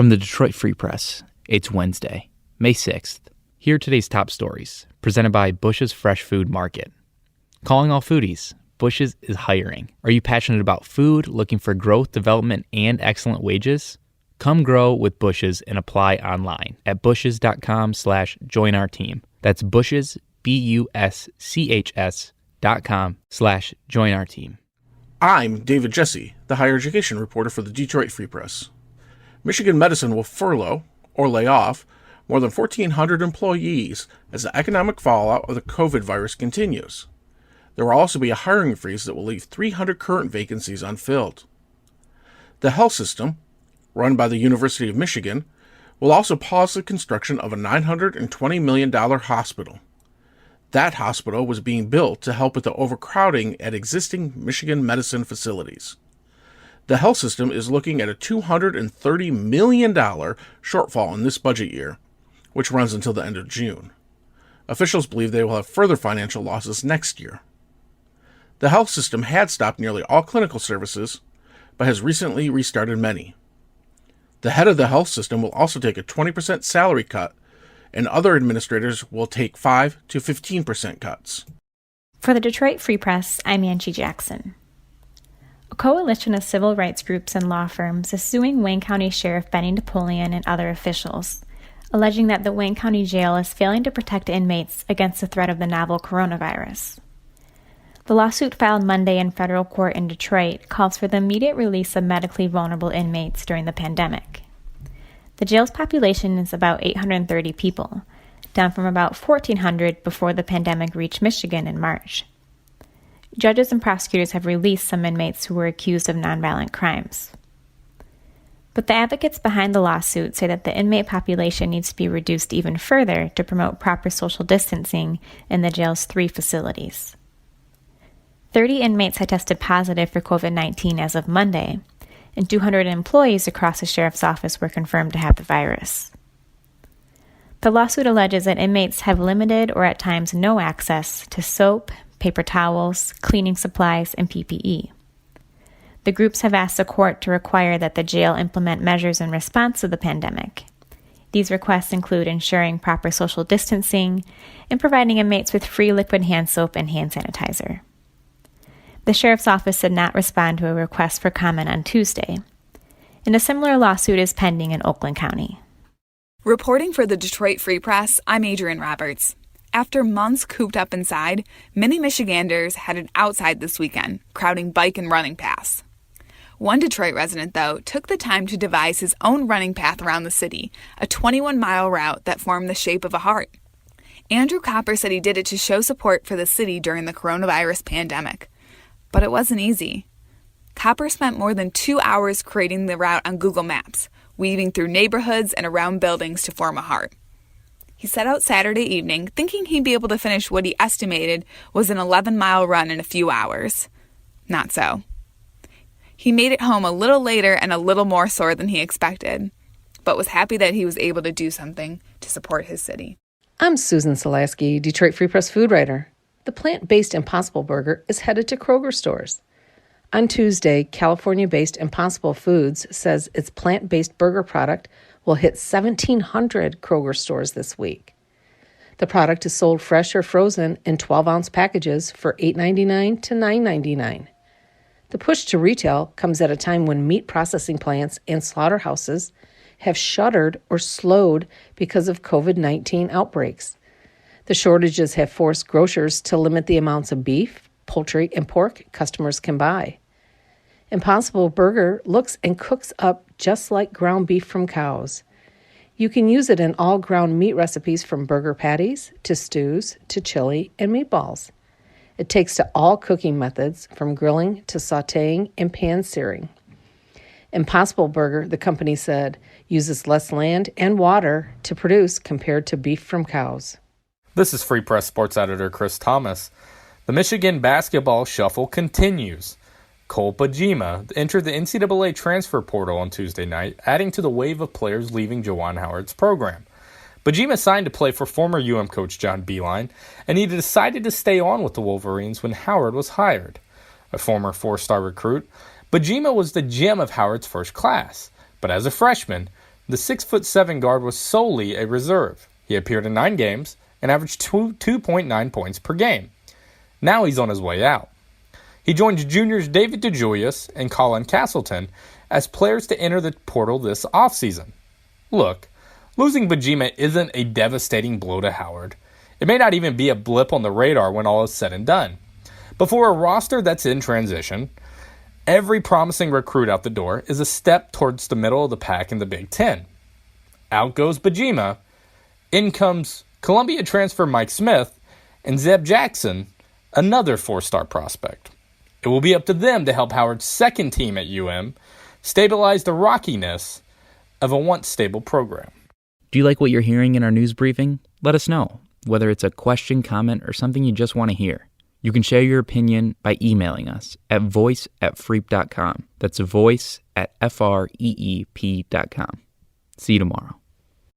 From the Detroit Free Press, it's Wednesday, May 6th. Here are today's top stories, presented by Bush's Fresh Food Market. Calling all foodies, Bush's is hiring. Are you passionate about food, looking for growth, development, and excellent wages? Come grow with Bush's and apply online at bushes.com/join-our-team. That's Bush's, BUSCHS.com/join-our-team. I'm David Jesse, the higher education reporter for the Detroit Free Press. Michigan Medicine will furlough, or lay off, more than 1,400 employees as the economic fallout of the COVID virus continues. There will also be a hiring freeze that will leave 300 current vacancies unfilled. The health system, run by the University of Michigan, will also pause the construction of a $920 million hospital. That hospital was being built to help with the overcrowding at existing Michigan medicine facilities. The health system is looking at a $230 million shortfall in this budget year, which runs until the end of June. Officials believe they will have further financial losses next year. The health system had stopped nearly all clinical services, but has recently restarted many. The head of the health system will also take a 20% salary cut, and other administrators will take 5 to 15% cuts. For the Detroit Free Press, I'm Angie Jackson. A coalition of civil rights groups and law firms is suing Wayne County Sheriff Benny Napoleon and other officials, alleging that the Wayne County Jail is failing to protect inmates against the threat of the novel coronavirus. The lawsuit filed Monday in federal court in Detroit calls for the immediate release of medically vulnerable inmates during the pandemic. The jail's population is about 830 people, down from about 1,400 before the pandemic reached Michigan in March. Judges and prosecutors have released some inmates who were accused of nonviolent crimes. But the advocates behind the lawsuit say that the inmate population needs to be reduced even further to promote proper social distancing in the jail's 3 facilities. 30 inmates had tested positive for COVID-19 as of Monday, and 200 employees across the sheriff's office were confirmed to have the virus. The lawsuit alleges that inmates have limited or at times no access to soap, paper towels, cleaning supplies, and PPE. The groups have asked the court to require that the jail implement measures in response to the pandemic. These requests include ensuring proper social distancing and providing inmates with free liquid hand soap and hand sanitizer. The sheriff's office did not respond to a request for comment on Tuesday, and a similar lawsuit is pending in Oakland County. Reporting for the Detroit Free Press, I'm Adrienne Roberts. After months cooped up inside, many Michiganders headed outside this weekend, crowding bike and running paths. One Detroit resident, though, took the time to devise his own running path around the city, a 21-mile route that formed the shape of a heart. Andrew Copper said he did it to show support for the city during the coronavirus pandemic. But it wasn't easy. Copper spent more than 2 hours creating the route on Google Maps, weaving through neighborhoods and around buildings to form a heart. He set out Saturday evening, thinking he'd be able to finish what he estimated was an 11-mile run in a few hours. Not so. He made it home a little later and a little more sore than he expected, but was happy that he was able to do something to support his city. I'm Susan Solaski, Detroit Free Press food writer. The plant-based Impossible Burger is headed to Kroger stores. On Tuesday, California-based Impossible Foods says its plant-based burger product will hit 1,700 Kroger stores this week. The product is sold fresh or frozen in 12-ounce packages for $8.99 to $9.99. The push to retail comes at a time when meat processing plants and slaughterhouses have shuttered or slowed because of COVID-19 outbreaks. The shortages have forced grocers to limit the amounts of beef, poultry, and pork customers can buy. Impossible Burger looks and cooks up just like ground beef from cows. You can use it in all ground meat recipes from burger patties to stews to chili and meatballs. It takes to all cooking methods from grilling to sautéing and pan-searing. Impossible Burger, the company said, uses less land and water to produce compared to beef from cows. This is Free Press Sports Editor Chris Thomas. The Michigan basketball shuffle continues. Cole Bajima entered the NCAA transfer portal on Tuesday night, adding to the wave of players leaving Juwan Howard's program. Bajima signed to play for former UM coach John Beilein, and he decided to stay on with the Wolverines when Howard was hired. A former 4-star recruit, Bajima was the gem of Howard's first class, but as a freshman, the 6'7" guard was solely a reserve. He appeared in 9 games and averaged 2.9 points per game. Now he's on his way out. He joined juniors David DeJulius and Colin Castleton as players to enter the portal this offseason. Look, losing Bajima isn't a devastating blow to Howard. It may not even be a blip on the radar when all is said and done. But for a roster that's in transition, every promising recruit out the door is a step towards the middle of the pack in the Big Ten. Out goes Bajima, in comes Columbia transfer Mike Smith, and Zeb Jackson, another 4-star prospect. It will be up to them to help Howard's second team at UM stabilize the rockiness of a once stable program. Do you like what you're hearing in our news briefing? Let us know, whether it's a question, comment, or something you just want to hear. You can share your opinion by emailing us at voice@freep.com. That's voice@freep.com. See you tomorrow.